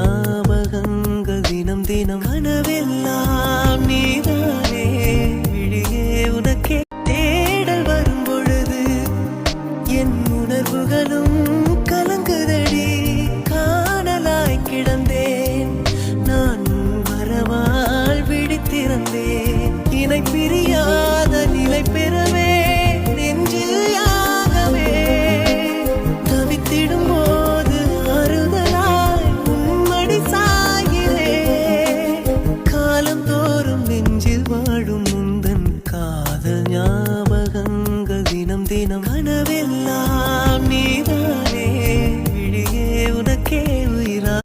ஞாபகங்கள் தினம் தினம் கனவெல்லாம் நீதானே விழியே உனக்கே தேடல் வரும் பொழுது என் உணர்வுகளும் கலங்குதடி காணலாய் கிடந்தேன் நான் வரவால் விழித்திருந்தேன் இணை பிரியாத நிலை பெறவே நெஞ்சில் யாகவே தவித்திடும் போது ஆறுதலாய் உன்மடி சாயிலே காலம் தோறும் நெஞ்சில் வாழும் முந்தன் காதல் ஞாபகங்கள் தினம் தினம் கனவில்